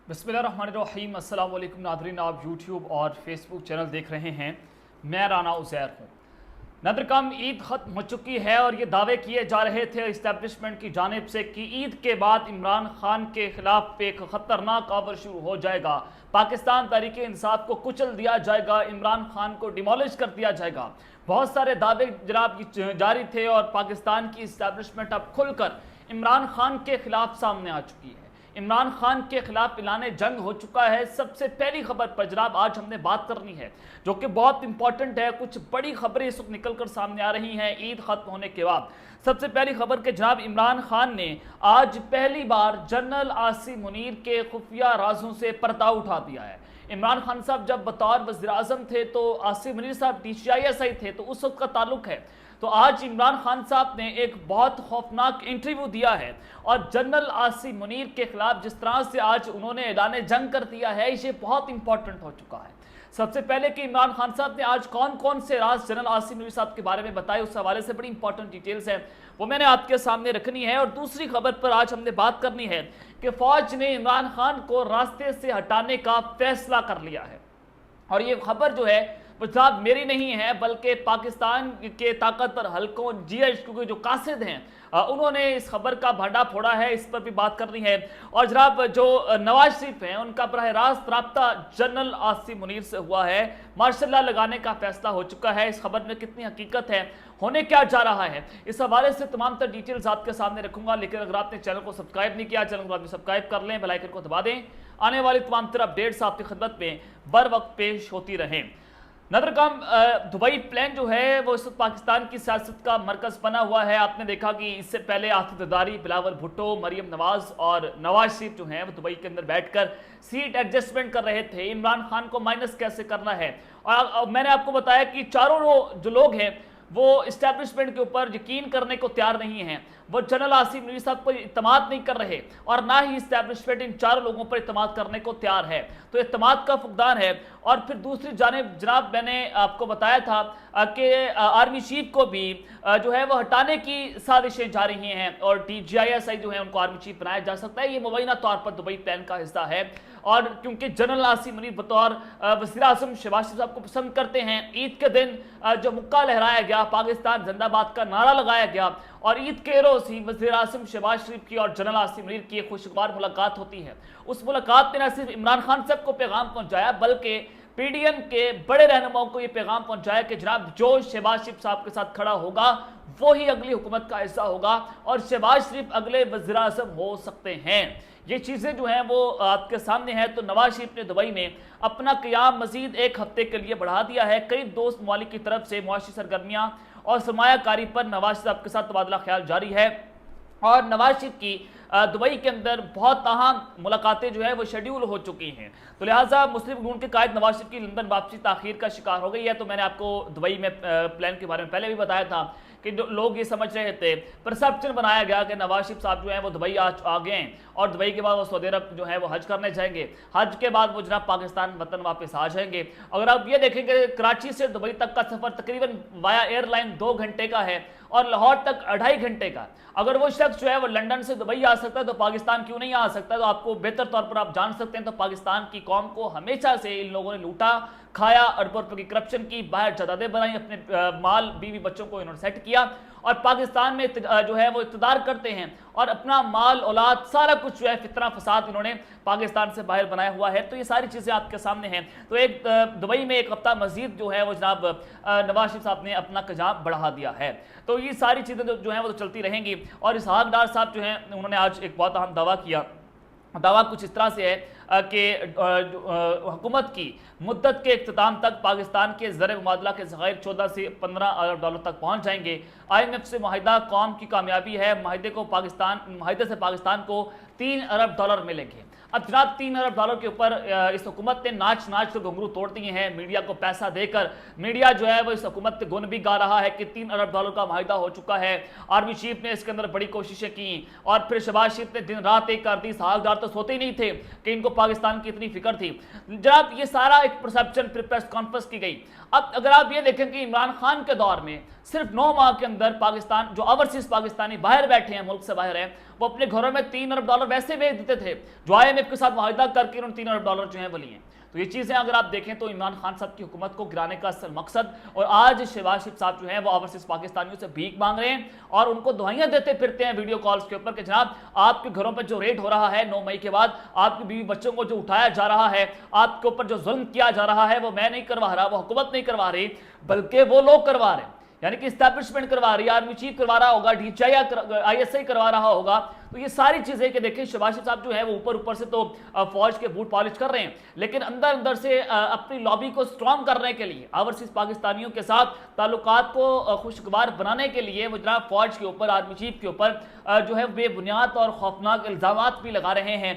बिस्मिल्लाहिर्रहमानिर्रहीम। अस्सलाम वालेकुम नादरीन, आप यूट्यूब और फेसबुक चैनल देख रहे हैं। मैं राना उज़ैर हूँ। नादरकम ईद ख़त्म हो चुकी है और ये दावे किए जा रहे थे इस्टेब्लिशमेंट की जानिब से कि ईद के बाद इमरान खान के ख़िलाफ़ एक ख़तरनाक आवर शुरू हो जाएगा, पाकिस्तान तहरीक इंसाफ को कुचल दिया जाएगा, इमरान खान को डिमोलिश कर दिया जाएगा। बहुत सारे दावे जनाब जारी थे और पाकिस्तान की इस्टेब्लिशमेंट अब खुलकर इमरान खान के ख़िलाफ़ सामने आ चुकी है। इमरान खान के खिलाफ ऐलान जंग हो चुका है। सबसे पहली खबर पर जनाब आज हमने बात करनी है जो कि बहुत इंपॉर्टेंट है। कुछ बड़ी खबरें इस वक्त निकल कर सामने आ रही हैं ईद खत्म होने के बाद। सबसे पहली खबर के जनाब इमरान खान ने आज पहली बार जनरल आसिम मुनीर के खुफिया राजों से पर्दा उठा दिया है। इमरान खान साहब जब बतौर वज़ीर आज़म थे तो आसिम मुनीर साहब DCISI थे, तो उस वक्त का ताल्लुक है। तो आज इमरान खान साहब ने एक बहुत खौफनाक इंटरव्यू दिया है और जनरल आसिम मुनीर के खिलाफ जिस तरह से आज उन्होंने ऐलान जंग कर दिया है, ये बहुत इंपॉर्टेंट हो चुका है। सबसे पहले कि इमरान खान साहब ने आज कौन कौन से राज जनरल आसिम मुनीर साहब के बारे में बताए, उस हवाले से बड़ी इंपॉर्टेंट डिटेल्स है, वो मैंने आपके सामने रखनी है। और दूसरी खबर पर आज हमने बात करनी है कि फौज ने इमरान खान को रास्ते से हटाने का फैसला कर लिया है। और ये खबर जो है वो साहब मेरी नहीं है, बल्कि पाकिस्तान के ताकतवर हलकों GHQ के जो कासिद हैं उन्होंने इस खबर का भांडा फोड़ा है। इस पर भी बात करनी है। और जनाब जो नवाज शरीफ हैं उनका बराह रास्त रब्ता जनरल आसिम मुनीर से हुआ है, मार्शल लॉ लगाने का फैसला हो चुका है। इस खबर में कितनी हकीकत है, होने क्या जा रहा है, इस हवाले से तमाम तर डिटेल्स आपके सामने रखूंगा। लेकिन अगर आपने चैनल को सब्सक्राइब नहीं किया, चैनल को सब्सक्राइब कर लें, बेल आइकन को दबा दें। आने वाली तमाम तर अपडेट्स आपकी खिदमत में बर वक्त पेश होती रहें। नदरकम दुबई प्लान जो है वो इस वक्त पाकिस्तान की सियासत का मरकज़ बना हुआ है। आपने देखा कि इससे पहले आसिफ ज़रदारी, बिलावल भुट्टो, मरियम नवाज और नवाज शरीफ जो हैं वो दुबई के अंदर बैठकर सीट एडजस्टमेंट कर रहे थे, इमरान खान को माइनस कैसे करना है। और मैंने आपको बताया कि चारों जो लोग हैं वो इस्टेब्लिशमेंट के ऊपर यकीन करने को तैयार नहीं हैं। वो जनरल आसिम मुनीर साहब पर इत्तमाद नहीं कर रहे और ना ही इस्टेब्लिशमेंट इन चारों लोगों पर इत्तमाद करने को तैयार है। तो इत्तमाद का फुकदान है। और फिर दूसरी जानिब जनाब मैंने आपको बताया था कि आर्मी चीफ को भी जो है वो हटाने की साजिशें जा रही हैं और DCISI जो है उनको आर्मी चीफ बनाया जा सकता है। ये मुबैना तौर पर दुबई प्लान का हिस्सा है। और क्योंकि जनरल आसिम मुनीर बतौर वज़ीर आज़म शहबाज शरीफ साहब को पसंद करते हैं, ईद के दिन जो मुक्का लहराया गया, पाकिस्तान जिंदाबाद का नारा लगाया गया और ईद के रोज़ ही वज़ीर आज़म शहबाज शरीफ की और जनरल आसिम मुनीर की एक खुशगवार मुलाकात होती है। उस मुलाकात में न सिर्फ इमरान खान साहब को पैगाम पहुंचाया बल्कि PDM के बड़े रहनुमाओं को यह पैगाम पहुंचाया कि जनाब जो शहबाज शरीफ साहब के साथ खड़ा होगा वो ही अगली हुकूमत का हिस्सा होगा और शहबाज शरीफ अगले वज़ीर आज़म हो सकते हैं। ये चीज़ें जो हैं वो आपके सामने हैं। तो नवाज शरीफ ने दुबई में अपना क़याम मज़ीद एक हफ्ते के लिए बढ़ा दिया है। कई दोस्त ममालिक की तरफ से मुआशी सरगर्मियाँ और सरमायाकारी पर नवाज साहब के साथ तबादला ख्याल जारी है। और नवाज शरीफ की दुबई के अंदर बहुत अहम मुलाकातें जो है वो शेड्यूल हो चुकी हैं। तो लिहाजा मुस्लिम लीग के कायद नवाज शरीफ की लंदन वापसी ताखीर का शिकार हो गई है। तो मैंने आपको दुबई में प्लान के बारे में पहले भी बताया था कि लोग ये समझ रहे थे, परसेप्शन बनाया गया कि नवाज शरीफ साहब जो हैं वो दुबई आ गए हैं और दुबई के बाद वो सऊदी अरब जो है वो हज करने जाएंगे। हज के बाद वो जनाब पाकिस्तान वतन वापस आ जाएंगे। अगर आप ये देखेंगे कराची से दुबई तक का सफ़र तकरीबन वाया एयरलाइन 2 घंटे का है और लाहौर तक 2.5 घंटे का। अगर वो शख्स जो है वो लंदन से दुबई आ सकता है तो पाकिस्तान क्यों नहीं आ सकता। तो आपको बेहतर तौर पर आप जान सकते हैं तो पाकिस्तान की कौम को हमेशा से इन लोगों ने लूटा खाया, अरबों रुपये की करप्शन की, बाहर जायदादें बनाई, अपने माल बीवी बच्चों को इन्होंने सेट किया और पाकिस्तान में जो है वो इक़्तिदार करते हैं और अपना माल औलाद सारा कुछ जो है फितना फसाद इन्होंने पाकिस्तान से बाहर बनाया हुआ है। तो ये सारी चीज़ें आपके सामने हैं। तो एक दुबई में एक हफ्ता मजीद जो है वो जनाब नवाज शरीफ साहब ने अपना क़याम बढ़ा दिया है। तो ये सारी चीज़ें जो हैं वो तो चलती रहेंगी। और इसहाक डार साहब जो हैं उन्होंने आज एक बहुत अहम दावा किया। दावा कुछ इस तरह से है कि हुकूमत की मुद्दत के इख्तिताम तक पाकिस्तान के ज़र मुबादला के ज़खायर 14 से 15 अरब डॉलर तक पहुँच जाएंगे। IMF से माहिदा कौम की कामयाबी है। माहिदे से पाकिस्तान को 3 अरब डॉलर मिलेंगे। अब जनाब 3 अरब डॉलर के ऊपर इस हुकूमत ने नाच कर घुंघरू तोड़ दिए हैं। मीडिया को पैसा देकर मीडिया जो है वो इस हुकूमत के गुण भी गा रहा है कि 3 अरब डॉलर का माहिदा हो चुका है। आर्मी चीफ ने इसके अंदर बड़ी कोशिशें की और फिर शहबाज शरीफ ने दिन रात एक कर दी। इसहाक डार तो सोते ही नहीं थे कि इनको पाकिस्तान की इतनी फिक्र थी। जनाब ये सारा एक परसेप्शन फिर प्रेस कॉन्फ्रेंस की गई। अब अगर आप ये देखें कि इमरान खान के दौर में सिर्फ 9 माह के अंदर पाकिस्तान जो ओवरसीज पाकिस्तानी बाहर बैठे हैं, मुल्क से बाहर हैं, वो अपने घरों में $3 अरब वैसे भेज देते थे जो IMF के साथ मुआहिदा करके उन्होंने $3 अरब जो है वो लिए। तो ये चीज़ें अगर आप देखें तो इमरान खान साहब की हुकूमत को गिराने का असल मकसद, और आज शहबाज शरीफ साहब जो हैं वो ओवरसीज पाकिस्तानियों से भीख मांग रहे हैं और उनको दुआइयां देते फिरते हैं वीडियो कॉल्स के ऊपर कि जनाब आपके घरों पर जो रेड हो रहा है 9 मई के बाद, आपकी बीवी बच्चों को जो उठाया जा रहा है, आपके ऊपर जो जुल्म किया जा रहा है, वो मैं नहीं करवा रहा, वो हुकूमत नहीं करवा रही, बल्कि वो लोग करवा रहे हैं, यानी कि इस्टेब्लिशमेंट करवा रही है, आर्मी चीफ करवा रहा होगा, DHI ISI करवा रहा होगा। तो ये सारी चीजें कि देखें शहबाज शरीफ साहब जो है वो ऊपर से तो फौज के बूट पॉलिश कर रहे हैं, लेकिन अंदर अंदर से अपनी लॉबी को स्ट्रॉन्ग करने के लिए, ओवरसीज पाकिस्तानियों के साथ ताल्लुकात को खुशगवार बनाने के लिए वो जनाब फौज के ऊपर, आर्मी चीफ के ऊपर जो है बेबुनियाद और खौफनाक इल्जामात भी लगा रहे हैं,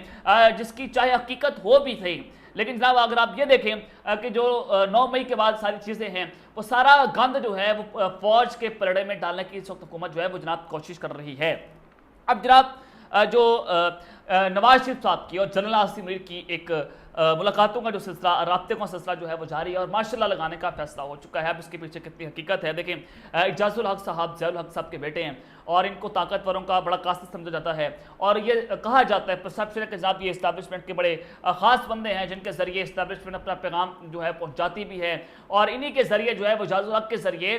जिसकी चाहे हकीकत हो भी सही। लेकिन जनाब अगर आप ये देखें कि जो 9 मई के बाद सारी चीज़ें हैं वो सारा गंद जो है वो फौज के पलड़े में डालने की इस वक्त हुकूमत जो है वो जनाब कोशिश कर रही है। अब जनाब जो नवाज शरीफ साहब की और जनरल आसिम मुनीर की एक मुलाकातों का जो सिलसिला, राब्ते का सिलसिला जो है वो जारी है और माशाल्लाह लगाने का फैसला हो चुका है। अब इसके पीछे कितनी हकीकत है देखें, इजाजुल हक साहब ज़ैनुल हक साहब के बेटे हैं और इनको ताकतवरों का बड़ा कासिद समझा जाता है और ये कहा जाता है, परसेप्शन है कि जनाब ये इस्टेब्लिशमेंट के बड़े ख़ास बंदे हैं जिनके ज़रिए इस्टेब्लिशमेंट अपना पैगाम जो है पहुँचाती भी है और इन्हीं के ज़रिए जो है वो इजाजुल हक के ज़रिए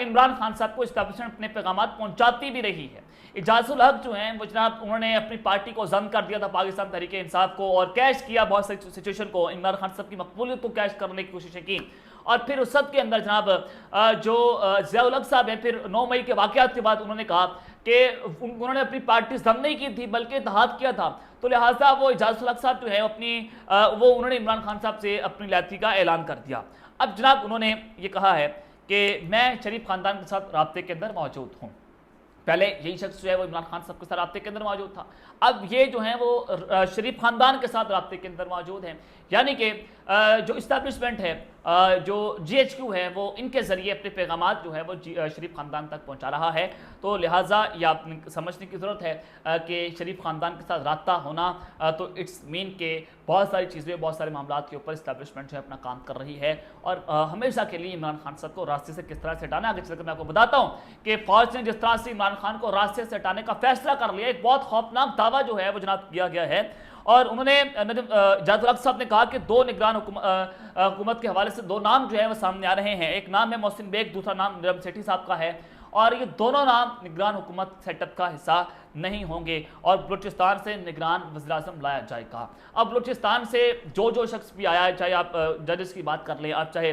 इमरान खान साहब को इस्टेब्लिशमेंट अपने पैगाम पहुँचाती भी रही है। इजाजुल हक जो हैं वो जनाब उन्होंने अपनी पार्टी को जम कर दिया था पाकिस्तान तहरीक इंसाफ को और कैश किया बहुत सारी सिचुएशन को, इमरान खान साहब की मकबूलियत को कैश करने की कोशिशें की और फिर उस सब के अंदर जनाब जो ज़ियाउल हक साहब हैं फिर 9 मई के वाक़यात के बाद उन्होंने कहा कि उन्होंने अपनी पार्टी जम नहीं की थी बल्कि इत्तेहाद किया था, तो लिहाजा वो इजाजुल हक साहब जो है अपनी वो उन्होंने इमरान खान साहब से अपनी लैथी का ऐलान कर दिया। अब जनाब उन्होंने ये कहा है कि मैं शरीफ ख़ानदान के साथ राब्ते के अंदर मौजूद हूँ। पहले यही शख्स जो है वो इमरान खान साहब के साथ राब्ते के अंदर मौजूद था, अब ये जो है वो शरीफ ख़ानदान के साथ राब्ते के अंदर मौजूद हैं, यानी कि जो इस्टेब्लिशमेंट है, जो GHQ है, वो इनके ज़रिए अपने पैगामात जो है वो शरीफ ख़ानदान तक पहुंचा रहा है। तो लिहाजा ये आपने समझने की ज़रूरत है कि शरीफ ख़ानदान के साथ राब्ता होना तो इट्स मीन के बहुत सारी चीज़ें, बहुत सारे मामलात के ऊपर इस्टेब्लिशमेंट जो है अपना काम कर रही है और हमेशा के लिए इमरान खान साहब को रास्ते से किस तरह से हटाना। आगे चलकर मैं आपको बताता हूँ कि फ़ौज ने जिस तरह से इमरान खान को रास्ते से हटाने का फैसला कर लिया, एक बहुत खौफनाक दावा जो है वो जनाब किया गया है और उन्होंने इजाजुल हक साहब ने कहा कि 2 निगरान हुकूमत के हवाले से 2 नाम जो है वो सामने आ रहे हैं, एक नाम है मोहसिन बेग, दूसरा नाम नीरम सेठी साहब का है और ये दोनों नाम निगरान हुकूमत सेटअप का हिस्सा नहीं होंगे और बलूचिस्तान से निगरान वज़ीर-ए-आज़म लाया जाएगा। अब बलूचिस्तान से जो शख्स भी आया है, चाहे आप जजेस की बात कर लें, आप चाहे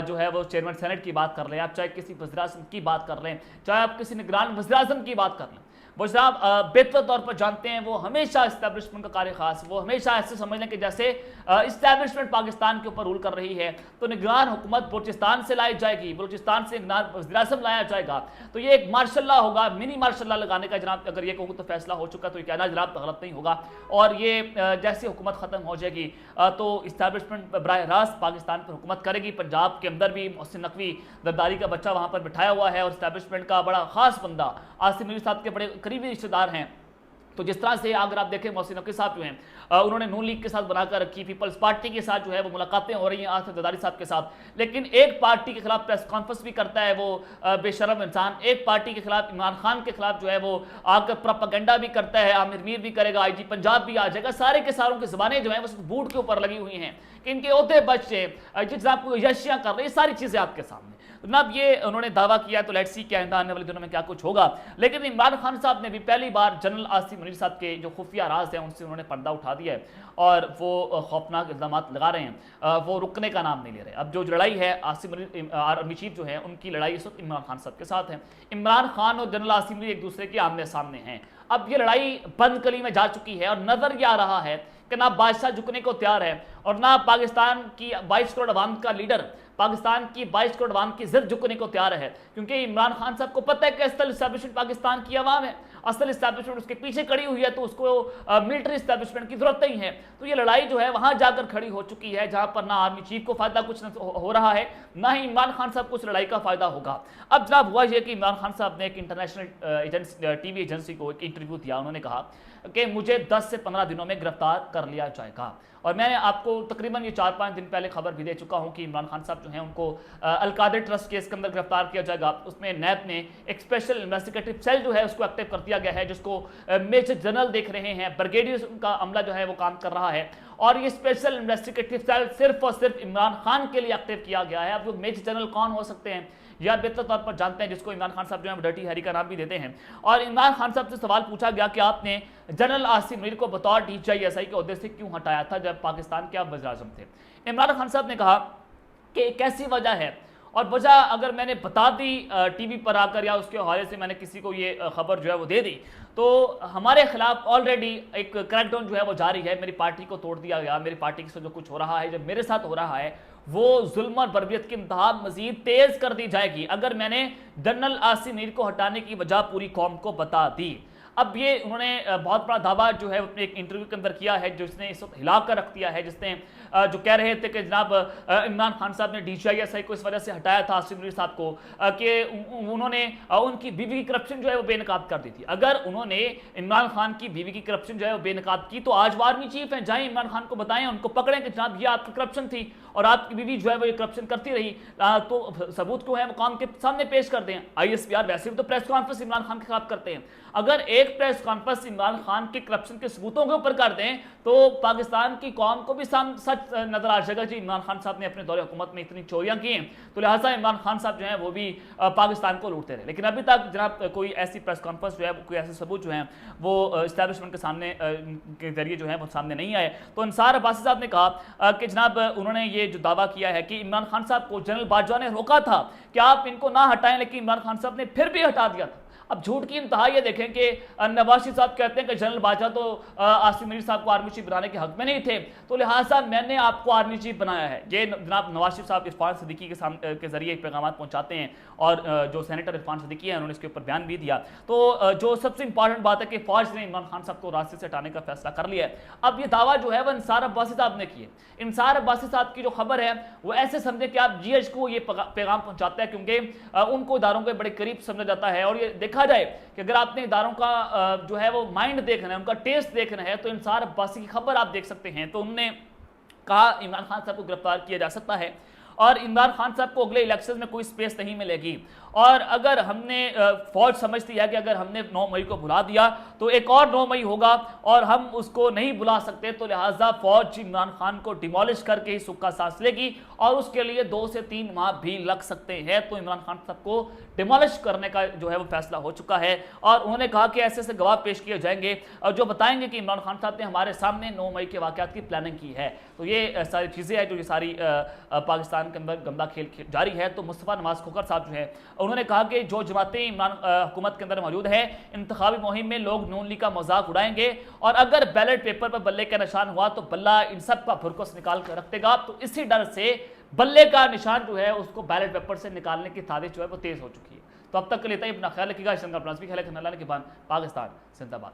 जो है वो चेयरमैन सेनेट की बात कर लें, आप चाहे किसी वज़ीर-ए-आज़म की बात कर लें, चाहे आप किसी निगरान वज़ीर-ए-आज़म की बात कर लें, वो जनाब बेहतर तौर पर जानते हैं वो हमेशा इस्टेब्लिशमेंट का कार्य खास, वो हमेशा ऐसे समझ लें कि जैसे इस्टेब्लिशमेंट पाकिस्तान के ऊपर रूल कर रही है तो निगरान हुकूमत बलूचिस्तान से लाई जाएगी, बलूचिस्तान से निगरान वज़ीर-ए-आज़म लाया जाएगा, तो ये एक मार्शल लॉ होगा, मिनी मार्शल लॉ लगाने का जनाब अगर ये कहूँ तो फैसला हो चुका, तो ये कहना जनाब गलत नहीं होगा और ये जैसे हुकूमत ख़त्म हो जाएगी तो इस्टेब्लिशमेंट बराह रास्त पाकिस्तान पर हुकूमत करेगी। पंजाब के अंदर भी मोहसिन नकवी जरदारी का बच्चा वहाँ पर बिठाया हुआ है और इस्टेब्लिशमेंट का बड़ा ख़ास बंदा आसिम मुनीर साहब के बड़े करीबी रिश्तेदार हैं। तो जिस तरह से अगर आप देखें मोहसिन नकवी साहब जो हैं उन्होंने नून लीग के साथ बनाकर रखी, पीपल्स पार्टी के साथ जो है वो मुलाकातें हो रही हैं आसिफ जरदारी साहब के साथ, लेकिन एक पार्टी के खिलाफ प्रेस कॉन्फ्रेंस भी करता है वो बेशरम इंसान, एक पार्टी के खिलाफ इमरान खान के खिलाफ जो है वो आकर प्रोपेगेंडा भी करता है, आमिर मीर भी करेगा, IG पंजाब भी आ जाएगा, सारे के सारों की ज़बानें जो हैं वो बूट के ऊपर लगी हुई हैं कि इनके ओहदे बच्चे जिस आपको यशियाँ कर रहे हैं, सारी चीज़ें आपके सामने। जनाब ये उन्होंने दावा किया तो लेट्स सी क्या आने वाले दिनों में क्या कुछ होगा। लेकिन इमरान खान साहब ने भी पहली बार जनरल आसिम मुनीर साहब के जो खुफिया राज हैं उनसे उन्होंने पर्दा उठा दिया है और वो खौफनाक इल्ज़ाम लगा रहे हैं, वो रुकने का नाम नहीं ले रहे। अब जो लड़ाई है आसिम मुनीर आर्मी चीफ जो है उनकी लड़ाई इस वक्त इमरान खान साहब के साथ है, इमरान खान और जनरल आसिम मुनीर एक दूसरे के आमने सामने हैं। अब ये लड़ाई बंद कली में जा चुकी है और नजर ये आ रहा है कि ना बादशाह झुकने को तैयार है और ना पाकिस्तान की 22 करोड़ अवाम का लीडर पाकिस्तान की 22 करोड़ अवाम की जिद झुकने को तैयार है, क्योंकि इमरान खान साहब को पता है कि असल इस्टेब्लिशमेंट पाकिस्तान की अवाम है, असल इस्टेब्लिशमेंट उसके पीछे खड़ी हुई है, तो उसको मिलिट्री इस्टेब्लिशमेंट की जरूरत नहीं है। तो ये लड़ाई जो है वहां जाकर खड़ी हो चुकी है जहां पर ना आर्मी चीफ को फायदा कुछ हो रहा है, ना ही इमरान खान साहब को उस लड़ाई का फायदा होगा। अब जनाब हुआ यह कि इमरान खान साहब ने एक इंटरनेशनल TV एजेंसी को एक इंटरव्यू दिया, उन्होंने कहा کہ مجھے 10 سے 15 دنوں میں گرفتار کر لیا جائے گا۔ اور میں نے آپ کو تقریباً یہ 4-5 دن پہلے خبر بھی دے چکا ہوں کہ عمران خان صاحب جو ہیں ان کو القادر ٹرسٹ کیس کے اندر گرفتار کیا جائے گا۔ اس میں نیب نے ایک اسپیشل انویسٹیگیٹو سیل جو ہے اس کو ایکٹیو کر دیا گیا ہے، جس کو میجر جنرل دیکھ رہے ہیں، بریگیڈیئر کا عملہ جو ہے وہ کام کر رہا ہے، اور یہ اسپیشل انویسٹیگیٹو سیل صرف اور صرف عمران خان کے لیے ایکٹیو کیا گیا ہے۔ اب وہ میجر جنرل کون ہو سکتے ہیں یا بہتر طور پر جانتے ہیں، جس کو عمران خان صاحب جو ہے ڈرٹی ہیری کا نام بھی دیتے ہیں۔ اور عمران خان صاحب سے سوال پوچھا گیا کہ آپ نے جنرل عاصم منیر کو بطور DGI کے عہدے سے کیوں ہٹایا تھا جب پاکستان کے آپ وزیر اعظم تھے؟ عمران خان صاحب نے کہا کہ ایک ایسی وجہ ہے، اور وجہ اگر میں نے بتا دی ٹی وی پر آ کر یا اس کے حوالے سے میں نے کسی کو یہ خبر جو ہے وہ دے دی، تو ہمارے خلاف آلریڈی ایک کریک ڈاؤن جو ہے وہ جاری ہے، میری پارٹی کو توڑ دیا گیا، میری پارٹی سے جو کچھ ہو رہا ہے، جب میرے ساتھ ہو رہا ہے، وہ ظلم اور بربریت کی انتہا مزید تیز کر دی جائے گی اگر میں نے جنرل عاصم منیر کو ہٹانے کی وجہ پوری قوم کو بتا دی۔ اب یہ انہوں نے بہت بڑا دعویٰ جو ہے اپنے ایک انٹرویو کے اندر کیا ہے، جس نے اس وقت ہلا کر رکھ دیا ہے، جس نے جو کہہ رہے تھے کہ جناب عمران خان صاحب نے DGI کو اس وجہ سے ہٹایا تھا عاصم منیر صاحب کو کہ انہوں نے ان کی بیوی کی کرپشن جو ہے وہ بے نقاب کر دی تھی۔ اگر انہوں نے عمران خان کی بیوی کی کرپشن جو ہے وہ بے نقاب کی تو آج وہ آرمی چیف ہیں، جائیں عمران خان کو بتائیں، ان کو پکڑیں کہ جناب یہ آپ کی کرپشن تھی اور آپ کی بیوی جو ہے وہ یہ کرپشن کرتی رہی، تو ثبوت کیوں ہے وہ قوم کے سامنے پیش کر دیں۔ ISPR ویسے بھی تو پریس کانفرنس عمران خان کے خلاف کرتے ہیں، اگر ایک پریس کانفرنس عمران خان کی کرپشن کے ثبوتوں کے اوپر کر دیں تو پاکستان کی قوم کو بھی سچ نظر آ جائے گا جی عمران خان صاحب نے اپنے دور حکومت میں اتنی چوریاں کی ہیں، تو لہٰذا عمران خان صاحب جو ہیں وہ بھی پاکستان کو لوٹتے رہے۔ لیکن ابھی تک جناب کوئی ایسی پریس کانفرنس جو ہے کوئی ایسے ثبوت جو ہیں وہ اسٹیبلشمنٹ کے سامنے کے ذریعے جو ہیں وہ سامنے نہیں آئے۔ تو انصار عباسی صاحب نے کہا کہ جناب انہوں نے یہ جو دعویٰ کیا ہے کہ عمران خان صاحب کو جنرل باجوہ نے روکا تھا کہ آپ ان کو نہ ہٹائیں، لیکن عمران خان صاحب نے پھر بھی ہٹا دیا تھا۔ اب جھوٹ کی انتہا یہ دیکھیں کہ نواز شریف صاحب کہتے ہیں کہ جنرل باجوہ تو عاصم منیر صاحب کو آرمی چیف بنانے کے حق میں نہیں تھے، تو لہٰذا میں نے آپ کو آرمی چیف بنایا ہے۔ یہ جناب نواز شریف صاحب عرفان صدیقی کے ذریعے پیغامات پہنچاتے ہیں، اور جو سینیٹر عرفان صدیقی ہیں انہوں نے اس کے اوپر بیان بھی دیا۔ تو جو سب سے امپورٹنٹ بات ہے کہ فوج نے عمران خان صاحب کو راستے سے ہٹانے کا فیصلہ کر لیا ہے۔ اب یہ دعویٰ جو ہے وہ انصار عباسی صاحب نے کی ہے۔ انصار عباسی صاحب کی جو خبر ہے وہ ایسے سمجھے کہ آپ GH کو یہ پیغام پہنچاتا ہے، کیونکہ ان کو اداروں کے بڑے قریب سمجھا جاتا ہے، اور یہ دیکھا جائے کہ اگر آپ نے اداروں کا جو ہے وہ مائنڈ دیکھنا ہے، ان کا ٹیسٹ دیکھنا ہے، تو انصار عباسی کی خبر آپ دیکھ سکتے ہیں۔ تو انہوں نے کہا عمران خان صاحب کو گرفتار کیا جا سکتا ہے، اور عمران خان صاحب کو اگلے الیکشن میں کوئی سپیس نہیں ملے گی، اور اگر ہم نے فوج سمجھتی ہے کہ اگر ہم نے 9 مئی کو بلا دیا تو ایک اور 9 مئی ہوگا اور ہم اس کو نہیں بلا سکتے، تو لہٰذا فوج عمران خان کو ڈیمولش کر کے ہی سکھا سانس لے گی، اور اس کے لیے 2 سے 3 ماہ بھی لگ سکتے ہیں۔ تو عمران خان صاحب کو ڈیمولش کرنے کا جو ہے وہ فیصلہ ہو چکا ہے، اور انہوں نے کہا کہ ایسے سے گواہ پیش کیے جائیں گے اور جو بتائیں گے کہ عمران خان صاحب نے ہمارے سامنے 9 مئی کے واقعات کی پلاننگ کی ہے۔ تو یہ ساری چیزیں ہیں جو یہ ساری پاکستان کے اندر گندا کھیل جاری ہے۔ تو مصطفیٰ نواز کھوکھر صاحب جو ہے انہوں نے کہا کہ جو جماعتیں عمران حکومت کے اندر موجود ہیں، انتخابی مہم میں لوگ نون لیگ کا مذاق اڑائیں گے، اور اگر بیلٹ پیپر پر بلے کا نشان ہوا تو بلہ ان سب کا بھرکس نکال کر رکھتے گا۔ تو اسی ڈر سے بلے کا نشان جو ہے اس کو بیلٹ پیپر سے نکالنے کی سازش جو ہے وہ تیز ہو چکی ہے۔ تو اب تک کے لیے اپنا خیال رکھیے گا، اس کا پلانس بھی خیال رکھنا، اللہ نے کے بعد پاکستان زندہ باد۔